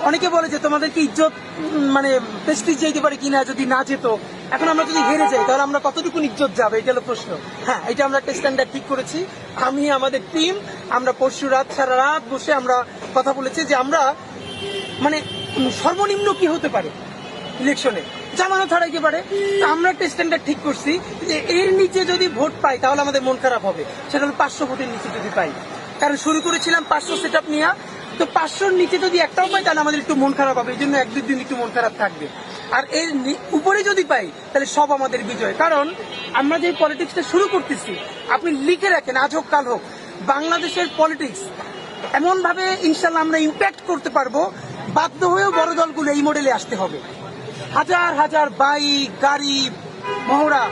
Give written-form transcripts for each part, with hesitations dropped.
অনেকে বলে যে তোমাদের কি ইজ্জত মানে প্রেস্টিজ যেতে পারে কিনা যদি না যেত। এখন আমরা যদি হেরে যাই তাহলে আমরা কতটুকু ইজ্জত যাবে, এটা হলো প্রশ্ন। হ্যাঁ, এটা আমরা একটা স্ট্যান্ডার্ড ঠিক করেছি। আমি আমাদের টিম আমরা পরশু রাত সারা রাত বসে আমরা কথা বলেছি যে আমরা মানে সর্বনিম্ন কি হতে পারে ইলেকশনে, জামানত হারাইতে পারে। তো আমরা একটা স্ট্যান্ডার্ড ঠিক করছি যে এর নিচে যদি ভোট পাই তাহলে আমাদের মন খারাপ হবে, সেটা হলো 500 ভোটের নিচে যদি পাই। কারণ শুরু করেছিলাম 500 সেট আপ নিয়ে, তো 500-র নিচে যদি একটাও পাই তাহলে আমাদের একটু মন খারাপ হবে, এই জন্য 1-2 দিন একটু মন খারাপ থাকবে। আর এর উপরে যদি পাই তাহলে সব আমাদের বিজয়। কারণ আমরা যে পলিটিক্সটা শুরু করতেছি, আপনি লিখে রাখেন আজ হোক কাল হোক, বাংলাদেশের পলিটিক্স এমন ভাবে ইনশাল্লাহ আমরা ইম্প্যাক্ট করতে পারবো, বাধ্য হয়েও বড় দলগুলো এই মডেলে আসতে হবে। হাজার হাজার বাইক গাড়ি মহড়া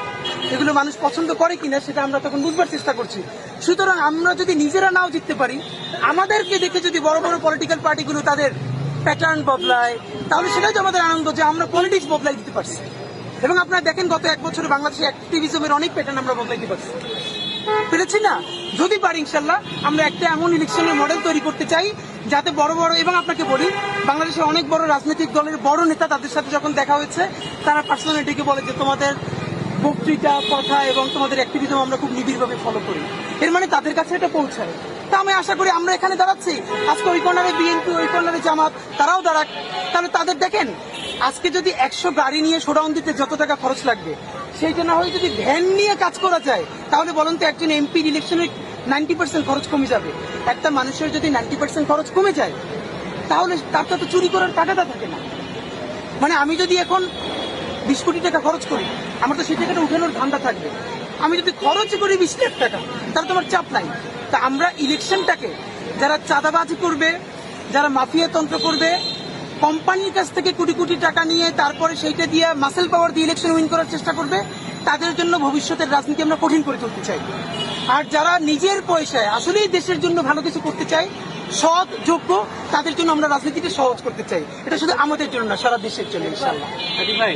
এগুলো মানুষ পছন্দ করে কিনা সেটা আমরা তখন বুঝবার চেষ্টা করছি। সুতরাং আমরা যদি নিজেরা নাও জিততে পারি, আমাদেরকে দেখে যদি বড় বড় পলিটিক্যাল পার্টিগুলো তাদের প্যাটার্ন বদলায়, তাহলে সেটাই তো আমাদের আনন্দ যে আমরা পলিটিক্স বদলাই দিতে পারছি। এবং আপনারা দেখেন গত 1 বছরে বাংলাদেশে অ্যাক্টিভিজমের অনেক প্যাটার্ন আমরা বদলাইতে পারছি, পেরেছি না? যদি পারি ইনশাল্লাহ আমরা একটা এমন ইলেকশনের মডেল তৈরি করতে চাই যাতে বড় বড়, এবং আপনাকে বলি বাংলাদেশের অনেক বড় রাজনৈতিক দলের বড় নেতা, তাদের সাথে যখন দেখা হয়েছে তারা পার্সোনালিটিকে বলে যে তোমাদের বক্তৃতা কথা এবং তোমাদের অ্যাক্টিভিজম আমরা খুব নিবিড়ভাবে ফলো করি। এর মানে তাদের কাছে এটা পৌঁছায়। তা আমি আশা করি আমরা এখানে দাঁড়াচ্ছি, আজকে ওই কর্নারে বিএনপি, ওই কর্নারে জামাত, তারাও দাঁড়াক। তাহলে তাদের দেখেন আজকে যদি 100 গাড়ি নিয়ে শোডাউন দিতে যত টাকা খরচ লাগবে, সেইটা না হয়ে যদি ভ্যান নিয়ে কাজ করা যায়, তাহলে বলুন তো একজন এমপির ইলেকশনের 90% খরচ কমে যাবে। একটা মানুষের যদি 90% খরচ কমে যায় তাহলে তার তো চুরি করার টাকাটা থাকে না। মানে আমি যদি এখন 20 কোটি টাকা খরচ করি, আমার তো সেই টাকাটা উঠানোর ধান্দা থাকবে। আমি যদি খরচ করি 20 লাখ টাকা, তাহলে তোমার চাপ নাই। তা আমরা ইলেকশনটাকে যারা চাঁদাবাজি করবে, যারা মাফিয়া তন্ত্র করবে, কোম্পানির কাছ থেকে কোটি কোটি টাকা নিয়ে তারপরে সেইটা দিয়ে মাসেল পাওয়ার দিয়ে ইলেকশন উইন করার চেষ্টা করবে, তাদের জন্য ভবিষ্যতের রাজনীতি আমরা কঠিন করে তুলতে চাই। আর যারা নিজের পয়সায় আসলেই দেশের জন্য ভালো কিছু করতে চায়, সৎ যোগ্য, তাদের জন্য আমরা রাজনীতিটা সহজ করতে চাই। এটা শুধু আমাদের জন্য না, সারা দেশের জন্য ইনশাআল্লাহ। ভাই